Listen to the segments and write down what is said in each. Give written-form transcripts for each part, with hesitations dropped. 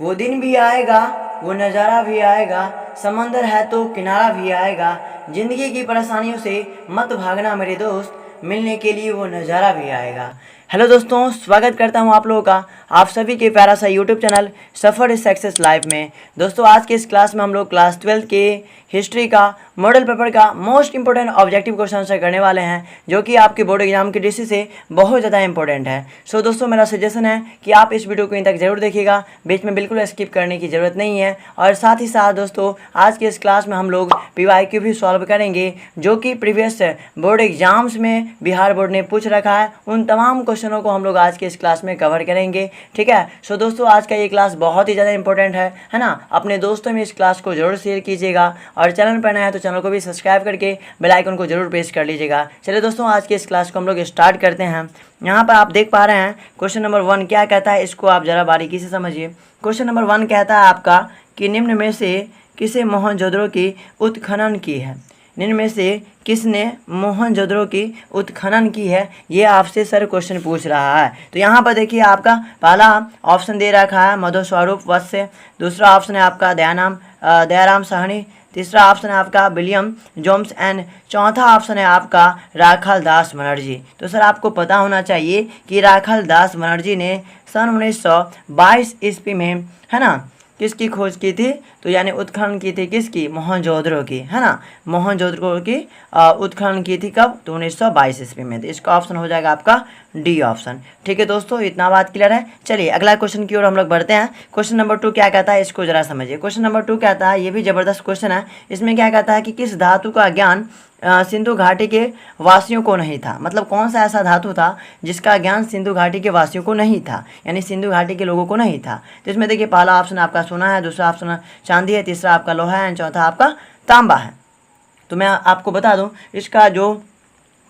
वो दिन भी आएगा, वो नज़ारा भी आएगा, समंदर है तो किनारा भी आएगा। जिंदगी की परेशानियों से मत भागना मेरे दोस्त, मिलने के लिए वो नज़ारा भी आएगा। हेलो दोस्तों, स्वागत करता हूं आप लोगों का आप सभी के प्यारा सा YouTube channel suffer is success life में। दोस्तों, आज के इस क्लास में हम लोग क्लास 12 के हिस्ट्री का मॉडल पेपर का most important objective question answer करने वाले हैं, जो कि आपके बोर्ड एग्जाम की दृष्टि से बहुत ज़्यादा इंपॉर्टेंट है। सो दोस्तों, मेरा सजेशन है कि आप इस वीडियो को इन तक जरूर देखिएगा, बीच में बिल्कुल स्किप करने की ज़रूरत नहीं है। और साथ ही साथ दोस्तों, आज के इस क्लास में हम लोग PYQ भी सॉल्व करेंगे, जो कि प्रीवियस बोर्ड एग्जाम्स में बिहार बोर्ड ने पूछ रखा है। उन तमाम क्वेश्चनों को हम लोग आज के इस क्लास में कवर करेंगे, ठीक है। सो दोस्तों, आज का ये क्लास बहुत ही ज़्यादा इंपॉर्टेंट है ना। अपने दोस्तों में इस क्लास को जरूर शेयर कीजिएगा, और चैनल पर नया है तो चैनल को भी सब्सक्राइब करके बेल आइकन को जरूर प्रेस कर लीजिएगा। चलिए दोस्तों, आज के इस क्लास को हम लोग स्टार्ट करते हैं। यहाँ पर आप देख पा रहे हैं क्वेश्चन नंबर 1 क्या कहता है, इसको आप ज़रा बारीकी से समझिए। क्वेश्चन नंबर 1 कहता है आपका कि निम्न में से किसे मोहनजोदड़ो की उत्खनन की है। निम्न में से किसने मोहनजोदड़ो की उत्खनन की है, ये आपसे सर क्वेश्चन पूछ रहा है। तो यहाँ पर देखिए, आपका पहला ऑप्शन दे रखा है मधुस्वरूप वत्स, दूसरा ऑप्शन है आपका दयाराम साहनी, तीसरा ऑप्शन है आपका विलियम जोन्स एंड चौथा ऑप्शन है आपका राखाल दास बनर्जी। तो सर आपको पता होना चाहिए कि राखाल दास बनर्जी ने सन 1922 ईस्वी में, है ना, किसकी खोज की थी, तो यानी उत्खनन की थी किसकी, मोहनजोदड़ो की, है ना। मोहनजोदड़ो की उत्खनन की थी कब, तो 1922 ईस्वी में। तो इसका ऑप्शन हो जाएगा आपका डी ऑप्शन। ठीक है दोस्तों, इतना बात क्लियर है। चलिए अगला क्वेश्चन की ओर हम लोग बढ़ते हैं। क्वेश्चन नंबर 2 क्या कहता है, इसको जरा समझिए। क्वेश्चन नंबर 2 कहता है, ये भी जबरदस्त क्वेश्चन है। इसमें क्या कहता है कि किस धातु का ज्ञान सिंधु घाटी के वासियों को नहीं था। मतलब कौन सा ऐसा धातु था जिसका ज्ञान सिंधु घाटी के वासियों को नहीं था, यानी सिंधु घाटी के लोगों को नहीं था। तो इसमें देखिए, पहला ऑप्शन आपका सोना है, दूसरा ऑप्शन चांदी है, तीसरा आपका लोहा है, चौथा आपका तांबा है। तो मैं आपको बता दूं, इसका जो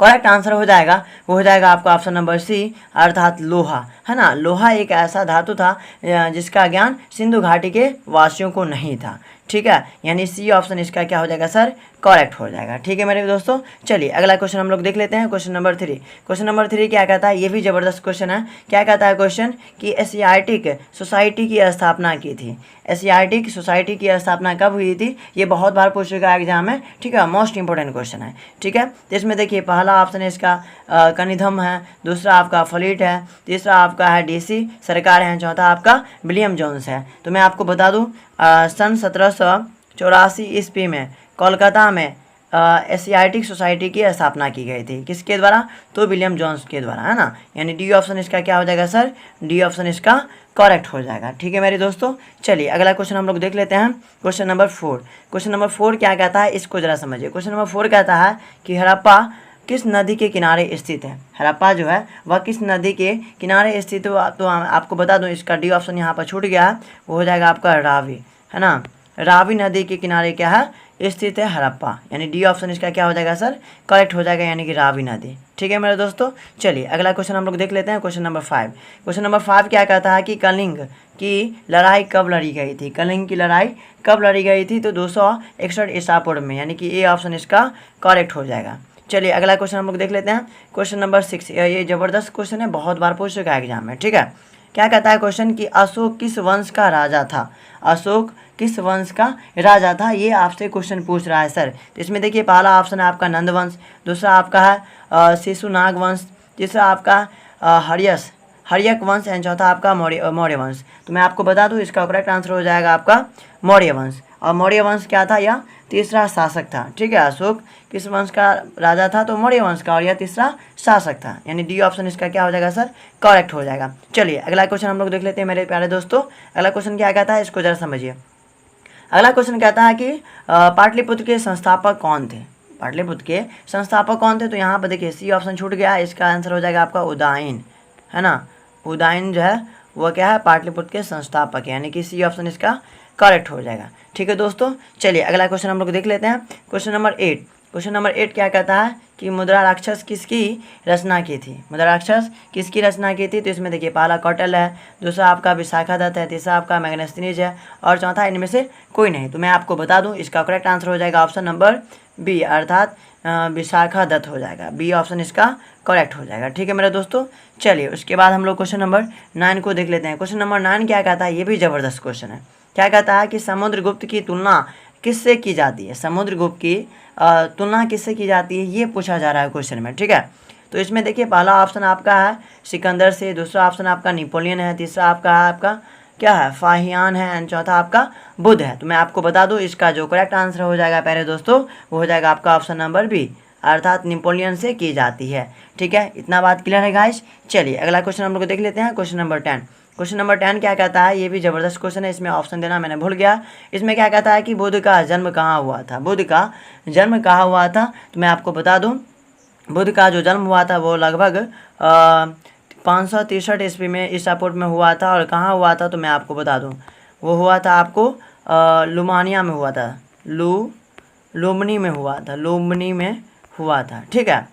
करेक्ट आंसर हो जाएगा वो हो जाएगा आपका ऑप्शन नंबर सी, अर्थात लोहा, है ना। लोहा एक ऐसा धातु था जिसका ज्ञान सिंधु घाटी के वासियों को नहीं था, ठीक है। यानी सी ऑप्शन इसका क्या हो जाएगा सर, करेक्ट हो जाएगा। ठीक है मेरे दोस्तों, चलिए अगला क्वेश्चन हम लोग देख लेते हैं। Question number 3। क्वेश्चन नंबर 3 क्या कहता है, ये भी जबरदस्त क्वेश्चन है। क्या कहता है क्वेश्चन कि एशियाटिक सोसाइटी की स्थापना की थी। एशियाटिक सोसाइटी की स्थापना कब हुई थी, ये बहुत बार पूछ चुका है एग्जाम में, ठीक है। मोस्ट इंपॉर्टेंट क्वेश्चन है, ठीक है। तो इसमें देखिए, पहला ऑप्शन है इसका कनिधम है, दूसरा आपका फ्लीट है, तीसरा आपका है DC सरकार है, चौथा आपका विलियम जोन्स है। तो मैं आपको बता दूं, सन 1784 ईस्वी में कोलकाता में एशियाटिक सोसाइटी की स्थापना की गई थी। किसके द्वारा, तो विलियम जोन्स के द्वारा, है ना। यानी डी ऑप्शन इसका क्या हो जाएगा सर, डी ऑप्शन इसका करेक्ट हो जाएगा। ठीक है मेरे दोस्तों, चलिए अगला क्वेश्चन हम लोग देख लेते हैं। Question number 4। क्वेश्चन नंबर 4 क्या कहता है, इसको जरा समझिए। क्वेश्चन नंबर 4 कहता है कि हड़प्पा किस नदी के किनारे स्थित है। हड़प्पा जो है वह किस नदी के किनारे स्थित है। तो आपको बता दूं, इसका डी ऑप्शन यहाँ पर छूट गया है, वो हो जाएगा आपका रावी, है ना। रावी नदी के किनारे क्या है, स्थित है हड़प्पा। यानी डी ऑप्शन इसका क्या हो जाएगा सर, करेक्ट हो जाएगा, यानी कि रावी नदी। ठीक है मेरे दोस्तों, चलिए अगला क्वेश्चन हम लोग देख लेते हैं। Question number 5। क्वेश्चन नंबर 5 क्या कहता है कि कलिंग की लड़ाई कब लड़ी गई थी। कलिंग की लड़ाई कब लड़ी गई थी, तो 261 ईसा पूर्व में, यानी कि ए ऑप्शन इसका करेक्ट हो जाएगा। चलिए अगला क्वेश्चन हम लोग देख लेते हैं। क्वेश्चन नंबर 6, ये जबरदस्त क्वेश्चन है, बहुत बार पूछ चुका है एग्जाम में, ठीक है। क्या कहता है क्वेश्चन कि अशोक किस वंश का राजा था। अशोक किस वंश का राजा था, ये आपसे क्वेश्चन पूछ रहा है सर। तो इसमें देखिए, पहला ऑप्शन है आपका नंद वंश, दूसरा आपका है शिशुनाग वंश, तीसरा आपका हर्यक वंश एंड चौथा आपका मौर्य वंश। तो मैं आपको बता दूं, इसका करेक्ट आंसर हो जाएगा आपका मौर्य वंश। और मौर्य वंश क्या था, यह तीसरा शासक था, ठीक है। अशोक किस वंश का राजा था, तो मौर्य वंश का, और यह तीसरा शासक था। यानी डी ऑप्शन इसका क्या हो जाएगा सर, करेक्ट हो जाएगा। चलिए अगला क्वेश्चन हम लोग देख लेते हैं मेरे प्यारे दोस्तों। अगला क्वेश्चन क्या कहता है, इसको जरा समझिए। अगला क्वेश्चन कहता है कि पाटलिपुत्र के संस्थापक कौन थे। पाटलिपुत्र के संस्थापक कौन थे, तो यहाँ पर देखिए सी ऑप्शन छूट गया, इसका आंसर हो जाएगा आपका उदयन, है ना। उदयन जो है वह क्या है, पाटलिपुत्र के संस्थापक, यानी कि सी ऑप्शन इसका करेक्ट हो जाएगा। ठीक है दोस्तों, चलिए अगला क्वेश्चन हम लोग देख लेते हैं। Question number 8। क्वेश्चन नंबर 8 क्या कहता है कि मुद्रा राक्षस किसकी रचना की थी। मुद्रा राक्षस किसकी रचना की थी, तो इसमें देखिए, पहला कौटिल्य है, दूसरा आपका विशाखादत्त है, तीसरा आपका मैग्नेस्थिनीज है, और चौथा इनमें से कोई नहीं। तो मैं आपको बता दूं, इसका करेक्ट आंसर हो जाएगा ऑप्शन नंबर बी, अर्थात विशाखा दत्त हो जाएगा। बी ऑप्शन इसका करेक्ट हो जाएगा। ठीक है मेरे दोस्तों, चलिए उसके बाद हम लोग क्वेश्चन नंबर 9 को देख लेते हैं। क्वेश्चन नंबर 9 क्या कहता है, ये भी ज़बरदस्त क्वेश्चन है। क्या कहता है कि समुद्रगुप्त की तुलना किससे की जाती है, समुद्रगुप्त की तुलना किससे की जाती है, ये पूछा जा रहा है क्वेश्चन में। ठीक है, तो इसमें देखिए पहला ऑप्शन आपका है सिकंदर से, दूसरा ऑप्शन आपका नेपोलियन है, तीसरा आपका क्या है फाहियान है, एंड चौथा आपका बुद्ध है। तो मैं आपको बता दूं इसका जो करेक्ट आंसर हो जाएगा प्यारे दोस्तों, वो हो जाएगा आपका ऑप्शन नंबर बी, अर्थात नेपोलियन से की जाती है। ठीक है, इतना बात क्लियर है गाइस। चलिए अगला क्वेश्चन हम लोग देख लेते हैं, क्वेश्चन नंबर 10। क्वेश्चन नंबर 10 क्या कहता है, ये भी ज़बरदस्त क्वेश्चन है, इसमें ऑप्शन देना मैंने भूल गया। इसमें क्या कहता है कि बुद्ध का जन्म कहाँ हुआ था, बुद्ध का जन्म कहाँ हुआ था, तो मैं आपको बता दूँ बुद्ध का जो जन्म हुआ था वो लगभग 563 ईस्वी में ईसापुर में हुआ था। और कहाँ हुआ था तो मैं आपको बता दूं, वो हुआ था आपको लुमानिया में हुआ था, लुम्बनी में हुआ था, लुम्बनी में हुआ था। ठीक है,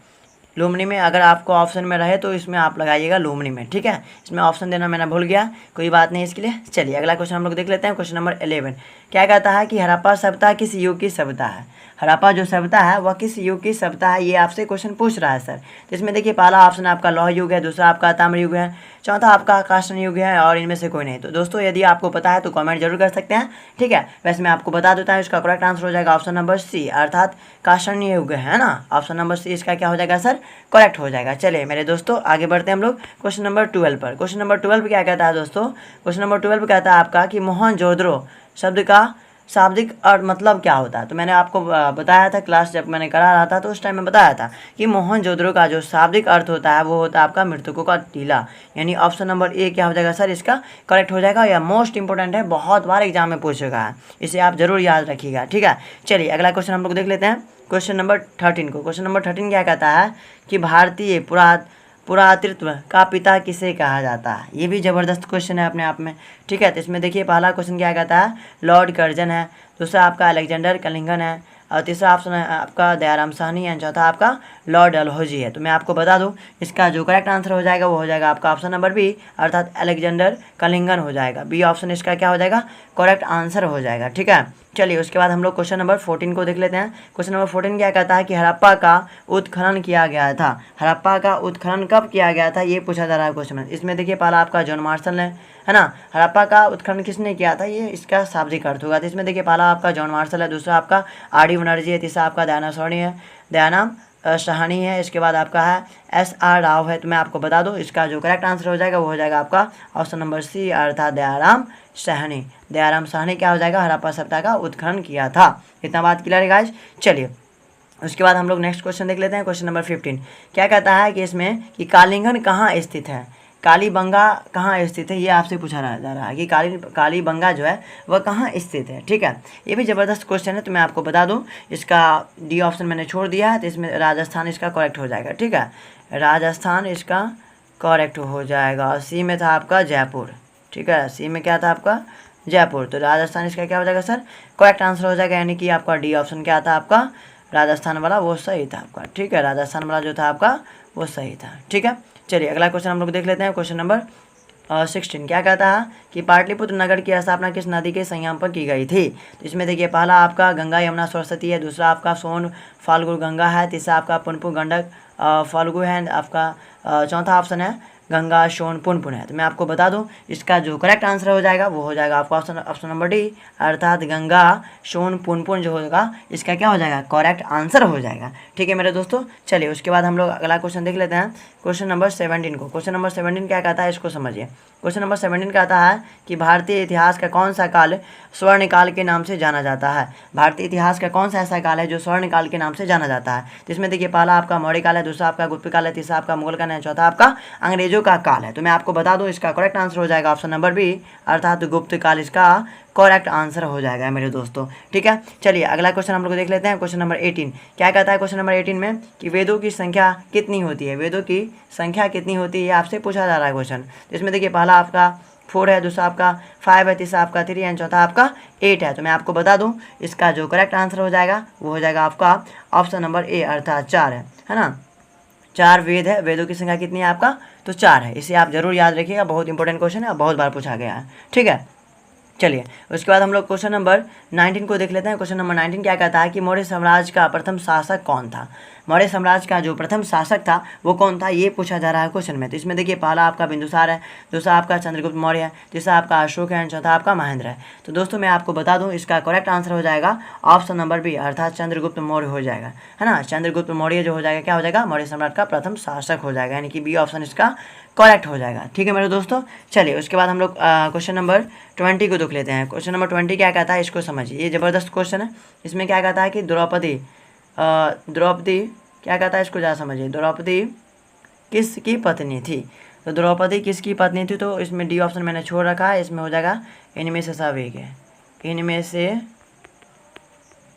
लुम्बनी में, अगर आपको ऑप्शन में रहे तो इसमें आप लगाइएगा लुम्बनी में। ठीक है, इसमें ऑप्शन देना मैंने भूल गया, कोई बात नहीं इसके लिए। चलिए अगला क्वेश्चन हम लोग देख लेते हैं, क्वेश्चन नंबर 11। क्या कहता है कि हड़प्पा सभ्यता किस युग की सभ्यता है, हड़प्पा जो सभ्यता है वह किस युग की सभ्यता है, ये आपसे क्वेश्चन पूछ रहा है सर। तो इसमें देखिए पहला ऑप्शन आपका लौह युग है, दूसरा आपका ताम्र युग है, चौथा आपका काष्ठ युग है, और इनमें से कोई नहीं। तो दोस्तों यदि आपको पता है तो कमेंट जरूर कर सकते हैं। ठीक है, वैसे मैं आपको बता देता हूँ इसका करेक्ट आंसर हो जाएगा ऑप्शन नंबर सी, अर्थात काष्ठ युग है ना, ऑप्शन नंबर सी इसका क्या हो जाएगा सर, करेक्ट हो जाएगा। चलिए मेरे दोस्तों आगे बढ़ते हैं हम लोग क्वेश्चन नंबर 12 पर। क्वेश्चन नंबर 12 क्या कहता है दोस्तों, क्वेश्चन नंबर 12 कहता है आपका कि मोहनजोदड़ो शब्द का शाब्दिक अर्थ मतलब क्या होता है। तो मैंने आपको बताया था क्लास जब मैंने करा रहा था तो उस टाइम में बताया था कि मोहनजोदड़ो का जो शाब्दिक अर्थ होता है वो होता है आपका मृतकों का टीला, यानी ऑप्शन नंबर ए क्या हो जाएगा सर, इसका करेक्ट हो जाएगा। यह मोस्ट इंपॉर्टेंट है, बहुत बार एग्जाम में पूछेगा है, इसे आप जरूर याद रखिएगा। ठीक है, चलिए अगला क्वेश्चन हम लोग देख लेते हैं, क्वेश्चन नंबर 13 को। क्वेश्चन नंबर 13 क्या कहता है कि भारतीय पुरातत्व का पिता किसे कहा जाता है, ये भी ज़बरदस्त क्वेश्चन है अपने आप में। ठीक है, तो इसमें देखिए पहला क्वेश्चन क्या कहता है, लॉर्ड कर्जन है, दूसरा आपका अलेक्जेंडर कलिंगन है, और तीसरा ऑप्शन है आपका दयाराम साहनी है, चौथा आपका लॉर्ड डलहौजी है। तो मैं आपको बता दूं इसका जो करेक्ट आंसर हो जाएगा वो हो जाएगा आपका ऑप्शन नंबर बी, अर्थात अलेक्जेंडर कलिंगन हो जाएगा। बी ऑप्शन इसका क्या हो जाएगा, करेक्ट आंसर हो जाएगा। ठीक है, चलिए उसके बाद हम लोग क्वेश्चन नंबर 14 को देख लेते हैं। क्वेश्चन नंबर 14 क्या कहता है कि हड़प्पा का उत्खनन किया गया था, हड़प्पा का उत्खनन कब किया गया था, ये पूछा जा रहा है क्वेश्चन में। इसमें देखिए पहला आपका जॉन मार्शल है ना, हड़प्पा का उत्खनन किसने किया था, ये इसका शाब्दिक अर्थ होगा। तो इसमें देखिए पहला आपका जॉन मार्शल है, दूसरा आपका आर डी बनर्जी है, तीसरा आपका दयानाम साहनी है, इसके बाद आपका है SR राव है। तो मैं आपको बता दूं इसका जो करेक्ट आंसर हो जाएगा वो हो जाएगा आपका ऑप्शन नंबर सी, अर्थात दयाराम साहनी क्या हो जाएगा, हड़प्पा सभ्यता का उत्खनन किया था। इतना बात क्लियर है गाइस। चलिए उसके बाद हम लोग नेक्स्ट क्वेश्चन देख लेते हैं, क्वेश्चन नंबर 15 क्या कहता है कि इसमें कि कालीगंज कहाँ स्थित है, कालीबंगा कहाँ स्थित है, ये आपसे पूछा जा रहा है कि कालीबंगा जो है वह कहाँ स्थित है। ठीक है, ये भी ज़बरदस्त क्वेश्चन है, तो मैं आपको बता दूं इसका डी ऑप्शन मैंने छोड़ दिया है, तो इसमें राजस्थान इसका करेक्ट हो जाएगा। ठीक है, राजस्थान इसका करेक्ट हो जाएगा। सी में था आपका जयपुर। ठीक है, सी में क्या था आपका जयपुर, तो राजस्थान इसका क्या हो जाएगा सर, करेक्ट आंसर हो जाएगा, यानी कि आपका डी ऑप्शन क्या था आपका राजस्थान वाला वो सही था आपका। ठीक है, राजस्थान वाला जो था आपका वो सही था। ठीक है, चलिए अगला क्वेश्चन हम लोग देख लेते हैं, क्वेश्चन नंबर 16 क्या कहता है कि पाटलिपुत्र नगर की स्थापना किस नदी के संगम पर की गई थी। तो इसमें देखिए पहला आपका गंगा यमुना सरस्वती है, दूसरा आपका सोन फाल्गु गंगा है, तीसरा आपका पुनपुन गंडक फाल्गु है, आपका चौथा ऑप्शन है गंगा सोन पुनपुन है। तो मैं आपको बता दूं इसका जो करेक्ट आंसर हो जाएगा वो हो जाएगा आपका ऑप्शन नंबर डी, अर्थात गंगा सोन पुनपुन जो होगा इसका क्या हो जाएगा, करेक्ट आंसर हो जाएगा। ठीक है मेरे दोस्तों, चलिए उसके बाद हम लोग अगला क्वेश्चन देख लेते हैं, क्वेश्चन नंबर 17 को। क्वेश्चन नंबर 17 क्या कहता है इसको समझिए। क्वेश्चन नंबर 17 कहता है कि भारतीय इतिहास का कौन सा काल स्वर्ण काल के नाम से जाना जाता है, भारतीय इतिहास का कौन सा ऐसा काल है जो स्वर्ण काल के नाम से जाना जाता है। तो इसमें देखिए पहला आपका मौर्य काल है, दूसरा आपका गुप्त काल है, तीसरा आपका मुगल काल है, चौथा आपका अंग्रेजों का काल है। तो मैं आपको बता दूं इसका करेक्ट आंसर हो जाएगा ऑप्शन नंबर बी, अर्थात गुप्त काल इसका करेक्ट आंसर हो जाएगा मेरे दोस्तों। ठीक है, चलिए अगला क्वेश्चन हम लोग देख लेते हैं, क्वेश्चन नंबर 18 क्या कहता है क्वेश्चन नंबर 18 में कि वेदों की संख्या कितनी होती है, वेदों की संख्या कितनी होती है ये आपसे पूछा जा रहा है क्वेश्चन। तो इसमें देखिए पहला आपका 4 है, दूसरा आपका 5 है, तीसरा आपका 3 है, चौथा आपका 8 है। तो मैं आपको बता दूं इसका जो करेक्ट आंसर हो जाएगा वो हो जाएगा आपका ऑप्शन नंबर ए, अर्थात 4 है ना, 4 वेद है, वेदों की संख्या कितनी है आपका, तो 4 है। इसे आप जरूर याद रखिएगा, बहुत इंपॉर्टेंट क्वेश्चन है, बहुत बार पूछा गया है। ठीक है, चलिए उसके बाद हम लोग क्वेश्चन नंबर 19 को देख लेते हैं। क्वेश्चन नंबर 19 क्या कहता है कि मौर्य साम्राज्य का प्रथम शासक कौन था। मौर्य साम्राज्य का जो प्रथम शासक था वो कौन था, ये पूछा जा रहा है क्वेश्चन में। तो इसमें देखिए पहला आपका बिंदुसार है, दूसरा आपका चंद्रगुप्त मौर्य है, तीसरा आपका अशोक है, चौथा आपका महेंद्र है। तो दोस्तों मैं आपको बता दूं इसका करेक्ट आंसर हो जाएगा ऑप्शन नंबर बी, अर्थात चंद्रगुप्त मौर्य हो जाएगा, है ना। चंद्रगुप्त मौर्य जो हो जाएगा क्या हो जाएगा, मौर्य सम्राट का प्रथम शासक हो जाएगा, यानी कि बी ऑप्शन इसका करेक्ट हो जाएगा। ठीक है मेरे दोस्तों, चलिए उसके बाद हम लोग क्वेश्चन नंबर 20 को देख लेते हैं। क्वेश्चन नंबर 20 क्या कहता है, इसको समझिए, ये ज़बरदस्त क्वेश्चन है। इसमें क्या कहता है कि द्रौपदी क्या कहता है, इसको ज़्यादा समझिए। द्रौपदी किसकी पत्नी थी, तो द्रौपदी किसकी पत्नी थी, तो इसमें डी ऑप्शन मैंने छोड़ रखा है, इसमें हो जाएगा इनमें से सभी के, इनमें से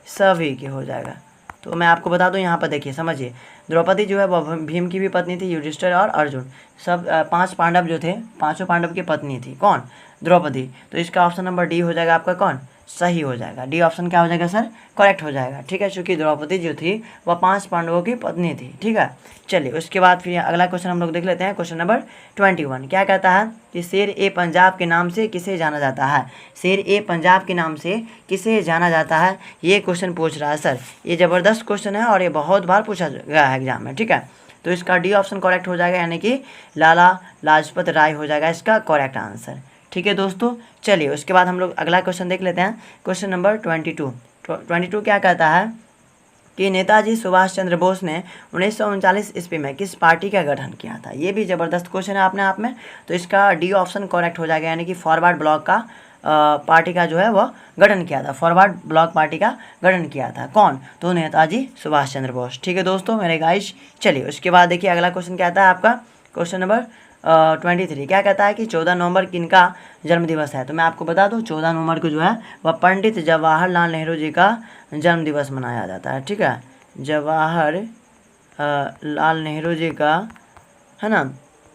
सभी के हो जाएगा। तो मैं आपको बता दूं यहाँ पर देखिए समझिए, द्रौपदी जो है वह भीम की भी पत्नी थी, युधिष्ठिर और अर्जुन सब 5 पांडव जो थे, 5 पांडव की पत्नी थी कौन, द्रौपदी। तो इसका ऑप्शन नंबर डी हो जाएगा आपका कौन, सही हो जाएगा। डी ऑप्शन क्या हो जाएगा सर, करेक्ट हो जाएगा। ठीक है, क्योंकि द्रौपदी जो थी वह 5 पांडवों की पत्नी थी। ठीक है, चलिए उसके बाद फिर अगला क्वेश्चन हम लोग देख लेते हैं। क्वेश्चन नंबर 21 क्या कहता है कि शेर ए पंजाब के नाम से किसे जाना जाता है। शेर ए पंजाब के नाम से किसे जाना जाता है, ये क्वेश्चन पूछ रहा है सर। ये ज़बरदस्त क्वेश्चन है और ये बहुत बार पूछा गया है एग्जाम में। ठीक है, तो इसका डी ऑप्शन करेक्ट हो जाएगा, यानी कि लाला लाजपत राय हो जाएगा इसका करेक्ट आंसर। ठीक है दोस्तों, चलिए उसके बाद हम लोग अगला क्वेश्चन देख लेते हैं। क्वेश्चन नंबर 22 क्या कहता है कि नेताजी सुभाष चंद्र बोस ने 1939 ईस्वी में किस पार्टी का गठन किया था। ये भी ज़बरदस्त क्वेश्चन है अपने आप में। तो इसका डी ऑप्शन करेक्ट हो जाएगा, यानी कि फॉरवर्ड ब्लॉक का पार्टी का जो है वह गठन किया था। फॉरवर्ड ब्लॉक पार्टी का गठन किया था कौन, तो नेताजी सुभाष चंद्र बोस। ठीक है दोस्तों मेरे गाइस, चलिए उसके बाद देखिए अगला क्वेश्चन क्या आता है आपका। क्वेश्चन नंबर 23 क्या कहता है कि 14 नवंबर किनका जन्म दिवस है। तो मैं आपको बता दूं 14 नवंबर को जो है वह पंडित जवाहरलाल नेहरू जी का जन्म दिवस मनाया जाता है। ठीक है, जवाहर लाल नेहरू जी का, है ना,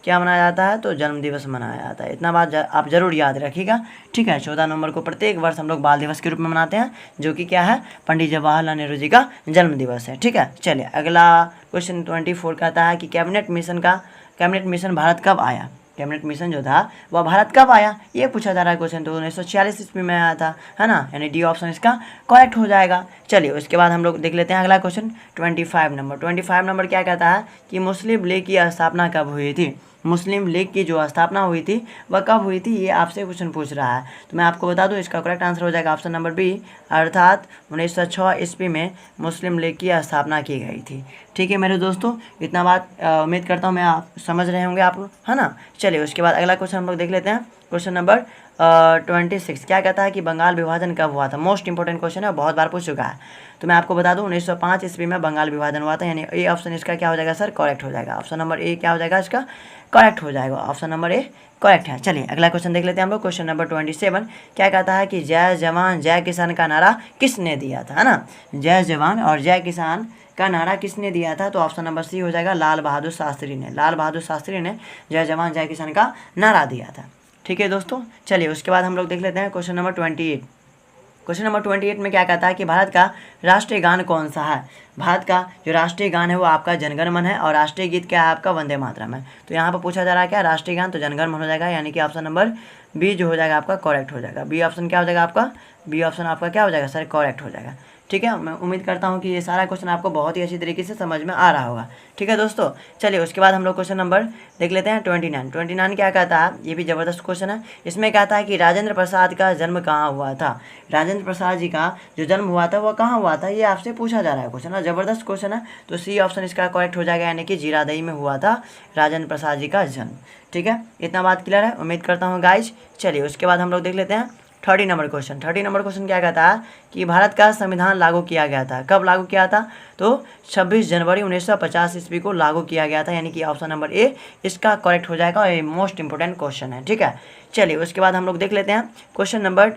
क्या मनाया जाता है, तो जन्म दिवस मनाया जाता है। इतना बात आप जरूर याद रखिएगा। ठीक है, 14 नवंबर को प्रत्येक वर्ष हम लोग बाल दिवस के रूप में मनाते हैं, जो कि क्या है, पंडित जवाहरलाल नेहरू जी का जन्म दिवस है। ठीक है, चलिए अगला क्वेश्चन 24 कहता है कि कैबिनेट मिशन भारत कब आया। कैबिनेट मिशन जो था वह भारत कब आया, ये पूछा जा रहा है क्वेश्चन। तो 1946 ईस्वी में आया था, है ना, यानी डी ऑप्शन इसका करेक्ट हो जाएगा। चलिए उसके बाद हम लोग देख लेते हैं अगला क्वेश्चन 25 नंबर क्या कहता है कि मुस्लिम लीग की स्थापना कब हुई थी। मुस्लिम लीग की जो स्थापना हुई थी वह कब हुई थी, ये आपसे क्वेश्चन पूछ रहा है। तो मैं आपको बता दूं इसका करेक्ट आंसर हो जाएगा ऑप्शन नंबर बी, अर्थात 1906 ईस्वी में मुस्लिम लीग की स्थापना की गई थी। ठीक है मेरे दोस्तों, इतना बात उम्मीद करता हूँ मैं आप समझ रहे होंगे आप, है ना। चलिए उसके बाद अगला क्वेश्चन हम लोग देख लेते हैं। क्वेश्चन नंबर 26 क्या कहता है कि बंगाल विभाजन कब हुआ था। मोस्ट इंपॉर्टेंट क्वेश्चन है, बहुत बार पूछ चुका है। तो मैं आपको बता दूं 1905 ईस्वी में बंगाल विभाजन हुआ था, यानी ए ऑप्शन इसका क्या हो जाएगा सर, करेक्ट हो जाएगा। ऑप्शन नंबर ए क्या हो जाएगा इसका, करेक्ट हो जाएगा। ऑप्शन नंबर ए करेक्ट है। चलिए अगला क्वेश्चन देख लेते हैं हम लोग। क्वेश्चन नंबर 27 क्या कहता है कि जय जवान जय किसान का नारा किसने दिया था, है ना। जय जवान और जय किसान का नारा किसने दिया था, तो ऑप्शन नंबर सी हो जाएगा, लाल बहादुर शास्त्री ने। लाल बहादुर शास्त्री ने जय जवान जय किसान का नारा दिया था। ठीक है दोस्तों, चलिए उसके बाद हम लोग देख लेते हैं क्वेश्चन नंबर 28। क्वेश्चन नंबर 28 में क्या कहता है कि भारत का राष्ट्रीय गान कौन सा है। भारत का जो राष्ट्रीय गान है वो आपका जनगण मन है, और राष्ट्रीय गीत क्या है आपका वंदे मातरम है। तो यहाँ पर पूछा जा रहा है क्या, राष्ट्रीय गान, तो जनगण मन हो जाएगा, यानी कि ऑप्शन नंबर बी जो हो जाएगा आपका करेक्ट हो जाएगा। बी ऑप्शन क्या हो जाएगा आपका, बी ऑप्शन आपका क्या हो जाएगा सर, करेक्ट हो जाएगा। ठीक है, मैं उम्मीद करता हूँ कि ये सारा क्वेश्चन आपको बहुत ही अच्छी तरीके से समझ में आ रहा होगा। ठीक है दोस्तों, चलिए उसके बाद हम लोग क्वेश्चन नंबर देख लेते हैं 29 क्या कहता है, ये भी ज़बरदस्त क्वेश्चन है। इसमें कहता है कि राजेंद्र प्रसाद का जन्म कहाँ हुआ था। राजेंद्र प्रसाद जी का जो जन्म हुआ था वह कहाँ हुआ था, ये आपसे पूछा जा रहा है क्वेश्चन, ज़बरदस्त क्वेश्चन है। तो सी ऑप्शन इसका करेक्ट हो जाएगा, यानी कि जीरादेई में हुआ था राजेंद्र प्रसाद जी का जन्म। ठीक है, इतना बात क्लियर है, उम्मीद करता हूँ गाइज। चलिए उसके बाद हम लोग देख लेते हैं 30 नंबर क्वेश्चन क्या कहता है कि भारत का संविधान लागू किया गया था। कब लागू किया था, तो 26 जनवरी 1950 ईस्वी को लागू किया गया था, यानी कि ऑप्शन नंबर ए इसका करेक्ट हो जाएगा, और ये मोस्ट इंपोर्टेंट क्वेश्चन है। ठीक है, चलिए उसके बाद हम लोग देख लेते हैं क्वेश्चन नंबर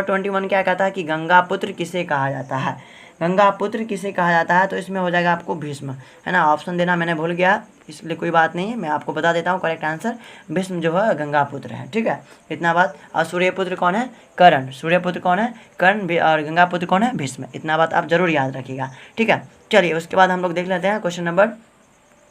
21 क्या कहता है कि गंगा पुत्र किसे कहा जाता है। गंगा पुत्र किसे कहा जाता है, तो इसमें हो जाएगा आपको भीष्म, है ना। ऑप्शन देना मैंने भूल गया, इसलिए कोई बात नहीं है, मैं आपको बता देता हूँ करेक्ट आंसर भीष्म जो है गंगा पुत्र है। ठीक है, इतना बात। और सूर्यपुत्र कौन है, कर्ण। सूर्यपुत्र कौन है, कर्ण, और गंगा पुत्र कौन है, भीष्म। इतना बात आप जरूर याद रखिएगा। ठीक है, चलिए उसके बाद हम लोग देख लेते हैं क्वेश्चन नंबर,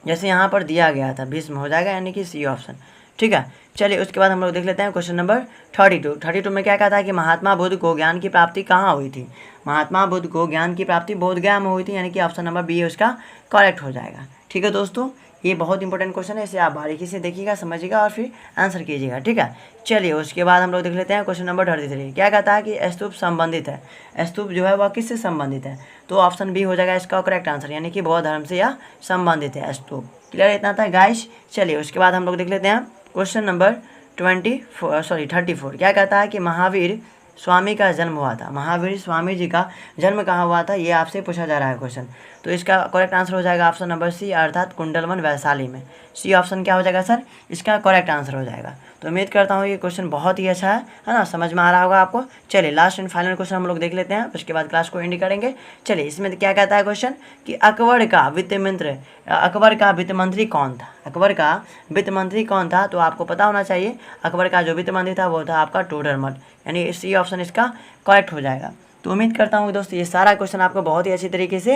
जैसे यहाँ पर दिया गया था भीष्म हो जाएगा, यानी कि सी ऑप्शन। ठीक है। चलिए उसके बाद हम लोग देख लेते हैं क्वेश्चन नंबर 32 में क्या कहता है कि महात्मा बुद्ध को ज्ञान की प्राप्ति कहाँ हुई थी। महात्मा बुद्ध को ज्ञान की प्राप्ति बोधगया में हुई थी, यानी कि ऑप्शन नंबर बी उसका करेक्ट हो जाएगा। ठीक है दोस्तों, ये बहुत इंपॉर्टेंट क्वेश्चन है, इसे आप बारीकी से देखिएगा, समझिएगा और फिर आंसर कीजिएगा। ठीक है। चलिए उसके बाद हम लोग देख लेते हैं क्वेश्चन नंबर 33। क्या कहता है कि स्तूप संबंधित है, स्तूप जो है वह किससे संबंधित है, तो ऑप्शन बी हो जाएगा इसका करेक्ट आंसर, यानी कि बौद्ध धर्म से यह संबंधित है स्तूप। क्लियर इतना था गाइस। चलिए उसके बाद हम लोग देख लेते हैं क्वेश्चन नंबर 34। क्या कहता है कि महावीर स्वामी का जन्म हुआ था, महावीर स्वामी जी का जन्म कहाँ हुआ था, ये आपसे पूछा जा रहा है क्वेश्चन। तो इसका करेक्ट आंसर हो जाएगा ऑप्शन नंबर सी, अर्थात कुंडलवन वैशाली में। सी ऑप्शन क्या हो जाएगा सर, इसका करेक्ट आंसर हो जाएगा। तो उम्मीद करता हूँ ये क्वेश्चन बहुत ही अच्छा है ना, समझ में आ रहा होगा आपको। चलिए लास्ट एंड फाइनल क्वेश्चन हम लोग देख लेते हैं, उसके बाद क्लास को एंड करेंगे। चलिए इसमें क्या कहता है क्वेश्चन कि अकबर का वित्त मंत्री कौन था, अकबर का वित्त मंत्री कौन था, तो आपको पता होना चाहिए अकबर का जो वित्त मंत्री था वो था आपका टोडरमल, यानी सी ऑप्शन इसका करेक्ट हो जाएगा। तो उम्मीद करता हूँ दोस्तों ये सारा क्वेश्चन आपको बहुत ही अच्छी तरीके से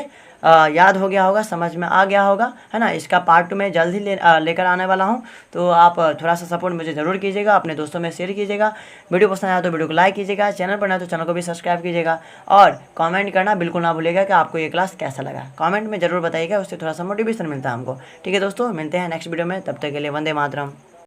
याद हो गया होगा, समझ में आ गया होगा, है ना। इसका पार्ट 2 में जल्द ही लेकर आने वाला हूँ, तो आप थोड़ा सा सपोर्ट मुझे ज़रूर कीजिएगा, अपने दोस्तों में शेयर कीजिएगा। वीडियो पसंद आया तो वीडियो को लाइक कीजिएगा, चैनल पर नया तो चैनल को भी सब्सक्राइब कीजिएगा और कमेंट करना बिल्कुल ना भूलिएगा कि आपको ये क्लास कैसा लगा। कमेंट में ज़रूर बताइएगा, उससे थोड़ा सा मोटिवेशन मिलता है हमको। ठीक है दोस्तों, मिलते हैं नेक्स्ट वीडियो में, तब तक के लिए वंदे मातरम।